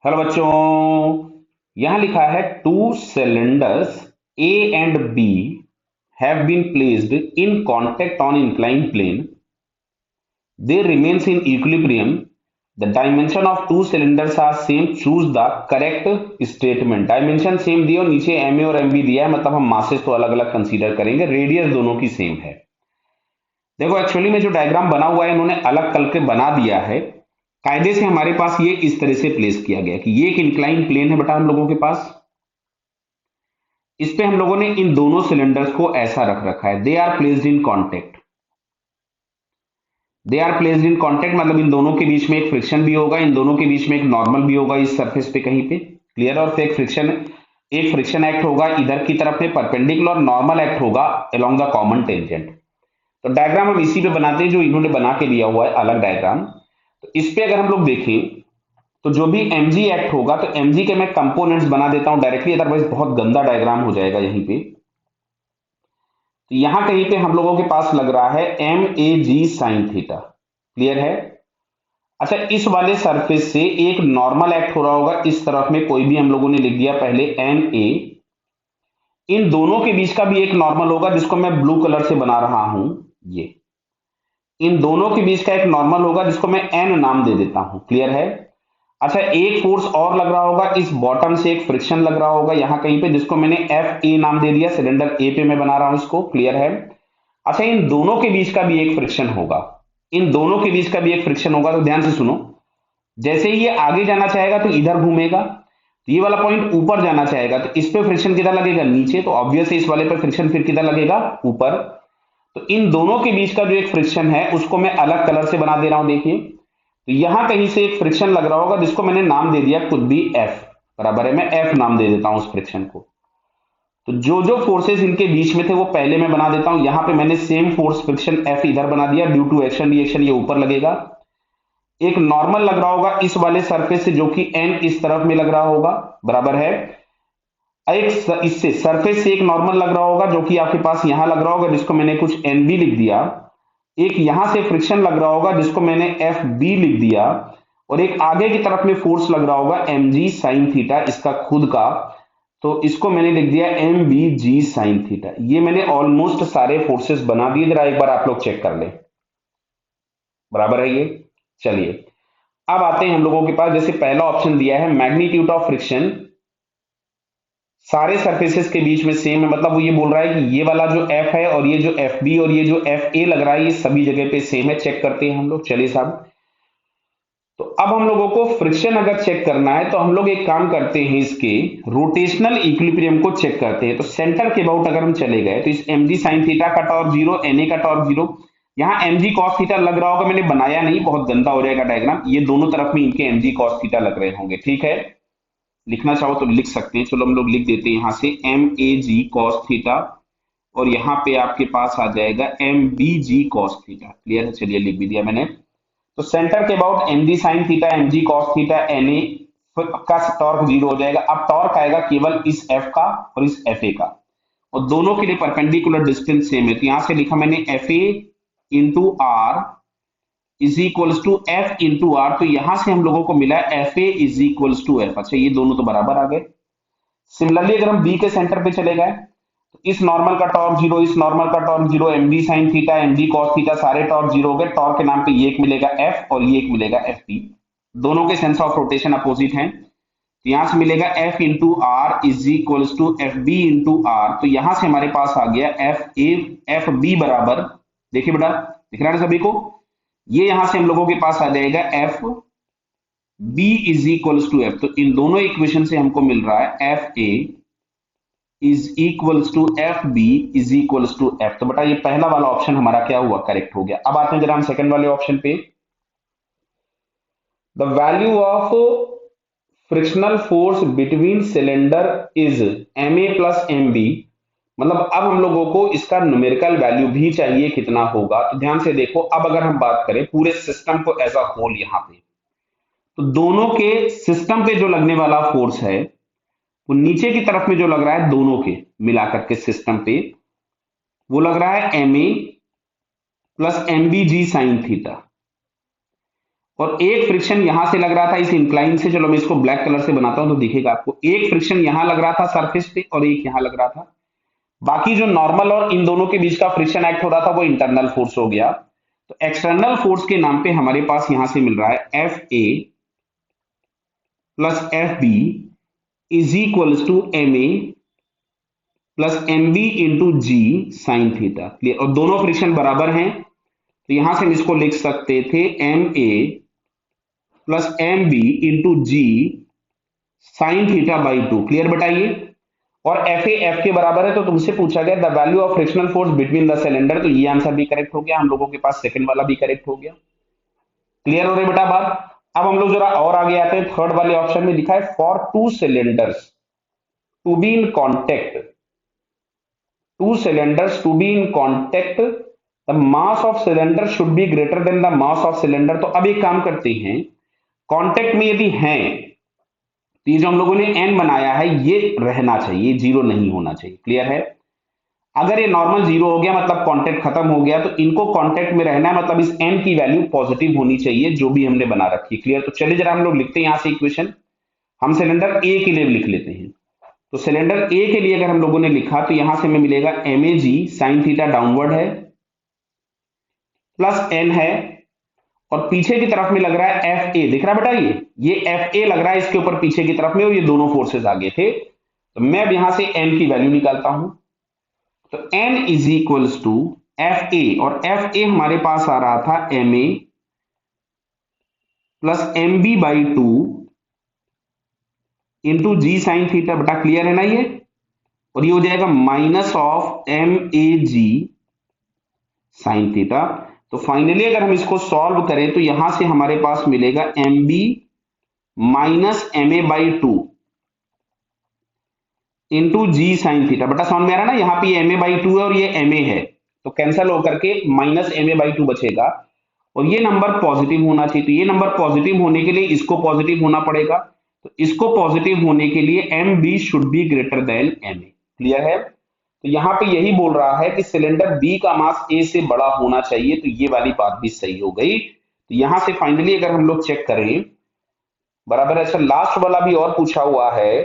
Hello बच्चों, यहां लिखा है two cylinders A and B have been placed in contact on inclined plane. They remains in equilibrium. The dimension of two cylinders are same. Choose the correct statement. Dimension same दिए और नीचे M A और M B दिया है, मतलब हम masses तो अलग अलग कंसीडर करेंगे. रेडियस दोनों की सेम है. देखो एक्चुअली में जो डायग्राम बना हुआ है इन्होंने अलग करके बना दिया है. कायदे से हमारे पास ये इस तरह से प्लेस किया गया कि ये एक इंक्लाइन प्लेन है बेटा हम लोगों के पास. इस पे हम लोगों ने इन दोनों सिलेंडर्स को ऐसा रख रखा है. They are placed in contact. They are placed in contact मतलब इन दोनों के बीच में एक फ्रिक्शन भी होगा, इन दोनों के बीच में एक नॉर्मल भी होगा इस सरफेस पे कहीं पे. क्लियर. और फिर एक फ्रिक्शन एक्ट होगा इधर की तरफ में परपेंडिकुलर, और नॉर्मल एक्ट होगा अलोंग द कॉमन टेंजेंट. तो डायग्राम हम इसी पे बनाते हैं जो इन्होंने बना के दिया हुआ है अलग डायग्राम. तो इस पे अगर हम लोग देखें तो जो भी mg एक्ट होगा तो mg के मैं कंपोनेंट्स बना देता हूं डायरेक्टली, अदरवाइज बहुत गंदा डायग्राम हो जाएगा यहीं पे. तो यहां कहीं पे हम लोगों के पास लग रहा है M A G sine theta. Clear है. अच्छा, इस वाले सरफेस से एक नॉर्मल एक्ट हो रहा होगा इस तरफ में, कोई भी हम लोगों ने लिख दिया पहले एन ए. इन दोनों के बीच का भी एक नॉर्मल होगा जिसको मैं ब्लू कलर से बना रहा हूं. ये इन दोनों के बीच का एक नॉर्मल होगा जिसको मैं एन नाम दे देता हूं. क्लियर है. अच्छा, एक फोर्स और लग रहा होगा इस बॉटम से, एक फ्रिक्शन लग रहा होगा यहां कहीं पे जिसको मैंने एफ ए नाम दे दिया. सिलेंडर ए पे मैं बना रहा हूं इसको. क्लियर है. अच्छा, इन दोनों के बीच का भी एक फ्रिक्शन होगा. इन दोनों के बीच का भी एक फ्रिक्शन होगा. तो ध्यान से सुनो. जैसे ही ये आगे जाना चाहेगा तो इधर घूमेगा. तो ये वाला पॉइंट ऊपर जाना चाहेगा तो इस पे फ्रिक्शन किधर लगेगा, नीचे. तो ऑब्वियस है इस वाले पे फ्रिक्शन फिर किधर लगेगा, ऊपर. तो इन दोनों के बीच का जो एक फ्रिक्शन है उसको मैं अलग कलर से बना दे रहा हूं. देखिए, तो यहां कहीं से एक फ्रिक्शन लग रहा होगा जिसको मैंने नाम दे दिया कुछ भी एफ. बराबर है, मैं एफ नाम दे देता हूं उस फ्रिक्शन को. तो जो जो फोर्सेस इनके बीच में थे वो पहले मैं बना देता हूं. यहां पे मैंने सेम फोर्स फ्रिक्शन एफ इधर बना दिया. ड्यू टू एक्शन रिएक्शन ये ऊपर लगेगा. एक नॉर्मल लग रहा होगा इस वाले सरफेस से जो कि एन इस तरफ में लग रहा होगा. बराबर है. एक इससे सरफेस से एक नॉर्मल लग रहा होगा जो कि आपके पास यहां लग रहा होगा जिसको मैंने कुछ एन बी लिख दिया. एक यहां से फ्रिक्शन लग रहा होगा जिसको मैंने एफ बी लिख दिया. और एक आगे की तरफ में फोर्स लग रहा होगा एम जी साइन थीटा इसका खुद का. तो इसको मैंने लिख दिया M B G sine theta. ये मैंने ऑलमोस्ट सारे फोर्सेस बना दिए. जरा एक बार आप लोग चेक कर ले. बराबर है ये. चलिए, अब आते हैं हम लोगों के पास. जैसे पहला ऑप्शन दिया है मैग्नीट्यूड ऑफ फ्रिक्शन सारे सरफेसेस के बीच में सेम है. मतलब वो ये बोल रहा है कि ये वाला जो एफ है और ये जो एफ बी और ये जो एफ ए लग रहा है ये सभी जगह पे सेम है. चेक करते हैं हम लोग. चलिए साहब, तो अब हम लोगों को फ्रिक्शन अगर चेक करना है तो हम लोग एक काम करते हैं, इसके रोटेशनल इक्विलिब्रियम को चेक करते हैं. तो सेंटर के अबाउट अगर हम चले गए तो इस एम जी साइन थीटा का टॉर्क जीरो, एन ए का टॉर्क जीरो. यहाँ एम जी कॉस थीटा लग रहा होगा, मैंने बनाया नहीं, बहुत गंदा हो जाएगा डायग्राम. ये दोनों तरफ में इनके एम जी कॉस थीटा लग रहे होंगे. ठीक है, लिखना चाहो तो लिख सकते हैं. चलो हम लोग लिख देते हैं यहां से M A G cos theta, और यहाँ पे आपके पास आ जाएगा M B G cos theta. Clear है. चलिए लिख भी दिया मैंने. तो सेंटर के about M G sine theta, M G cos theta, N A का टॉर्क जीरो हो जाएगा. अब टॉर्क आएगा केवल इस एफ का और इस एफ ए का, और दोनों के लिए परपेंडिकुलर डिस्टेंस सेम है. तो यहां से लिखा मैंने F A into R is equals to F into R. तो यहां से हम लोगों को मिला F A is equals to F. अच्छा, ये दोनों तो बराबर आ गए. सिमिलरली अगर हम बी के सेंटर पे चले गए तो इस नॉर्मल का टॉर्क जीरो, इस नॉर्मल का torque zero, M D sine theta, M D cos theta सारे टॉर्क जीरो हो गए. टॉर्क के नाम पे ये एक मिलेगा एफ और ये एक मिलेगा एफ पी. दोनों के सेंस ऑफ रोटेशन अपोजिट हैं. तो यहां से मिलेगा F into R is equals to F B into R. तो यहां से हमारे पास आ गया एफ ए एफ बी बराबर, देखिए बेटा दिख रहा है सभी को, ये यहां से हम लोगों के पास आ जाएगा F B is equals to F. तो इन दोनों इक्वेशन से हमको मिल रहा है F A is equals to F B is equals to F. तो बेटा ये पहला वाला ऑप्शन हमारा क्या हुआ, करेक्ट हो गया. अब आते हैं जरा हम सेकंड वाले ऑप्शन पे. The value of frictional force between cylinder is M A plus M B. मतलब अब हम लोगों को इसका न्यूमेरिकल वैल्यू भी चाहिए कितना होगा. तो ध्यान से देखो, अब अगर हम बात करें पूरे सिस्टम को एज अ होल यहां पे, तो दोनों के सिस्टम पे जो लगने वाला फोर्स है वो नीचे की तरफ में जो लग रहा है दोनों के मिलाकर के सिस्टम पे, वो लग रहा है M A plus M B G sine theta. और एक फ्रिक्शन यहां से लग रहा था इस इंक्लाइन से, चलो मैं इसको ब्लैक कलर से बनाता हूं तो दिखेगा आपको, एक फ्रिक्शन यहां लग रहा था सरफेस पे और एक यहां लग रहा था। बाकी जो नॉर्मल और इन दोनों के बीच का फ्रिक्शन एक्ट हो रहा था वो इंटरनल फोर्स हो गया। तो एक्सटर्नल फोर्स के नाम पे हमारे पास यहां से मिल रहा है F A plus F B is equals to M A plus M B into G sine theta. Clear? और दोनों फ्रिक्शन बराबर हैं तो यहां से हम इसको लिख सकते थे M A plus M B into G sine theta by two. Clear बताइए? और एफ ए एफ के बराबर है तो तुमसे पूछा गया the value of frictional force between the cylinder, तो ये आंसर भी करेक्ट हो गया, हम लोगों के पास सेकंड वाला भी करेक्ट हो गया। क्लियर हो रही बेटा बात? अब हम लोग जरा और आगे आते हैं, थर्ड वाले ऑप्शन में लिखा है for two cylinders to be in contact, two cylinders to be in contact the mass of cylinder should be greater than the mass of cylinder. तो अब एक काम करते हैं, कॉन्टेक्ट में यदि हैं तो ये जो हम लोगों ने एन बनाया है ये रहना चाहिए, जीरो नहीं होना चाहिए। क्लियर है? अगर ये नॉर्मल जीरो हो गया मतलब कांटेक्ट खत्म हो गया, तो इनको कांटेक्ट में रहना है मतलब इस एन की वैल्यू पॉजिटिव होनी चाहिए जो भी हमने बना रखी है। क्लियर? तो चलिए जरा हम लोग लिखते हैं यहां से इक्वेशन, हम सिलेंडर ए के लिए लिख लेते हैं। तो सिलेंडर ए के लिए अगर हम लोगों ने लिखा तो यहां से हमें मिलेगा M A G sine theta downward है प्लस एन है, और पीछे की तरफ में लग रहा है एफ ए, दिख रहा है बेटा? ये एफ ए लग रहा है इसके ऊपर पीछे की तरफ में, और ये दोनों फोर्सेस आगे थे। तो मैं अब यहां से एन की वैल्यू निकालता हूं, तो n is equals to F A, और एफ ए हमारे पास आ रहा था M A plus M B by two into G sine theta. बटा क्लियर है ना ये? और ये हो जाएगा minus of M A G sine theta. तो फाइनली अगर हम इसको सॉल्व करें तो यहां से हमारे पास मिलेगा M B minus M A by two into G sine theta. बटा समझ में आ रहा है ना? यहाँ पे एम ए बाई टू है और ये एम ए है, तो कैंसिल होकर के minus M A by two बचेगा, और ये नंबर पॉजिटिव होना चाहिए। तो ये नंबर पॉजिटिव होने के लिए इसको पॉजिटिव होना पड़ेगा, तो इसको पॉजिटिव होने के लिए M B should be greater than M A. Clear है? तो यहाँ पे यही बोल रहा है कि सिलेंडर बी का मास ए से बड़ा होना चाहिए, तो ये वाली बात भी सही हो गई। तो यहां से फाइनली अगर हम लोग चेक करें, बराबर है। अच्छा, लास्ट वाला भी और पूछा हुआ है,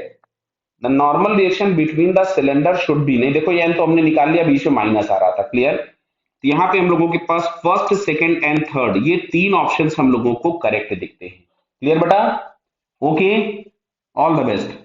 the normal reaction between the cylinder should B, नहीं देखो एन तो हमने निकाल लिया, बीच में माइनस आ रहा था। क्लियर? तो यहाँ पे हम लोगों के पास फर्स्ट सेकंड एंड थर्ड ये तीन ऑप्शंस हम लोगों को करेक्ट दिखते हैं। क्लियर बेटा? Okay, all the best.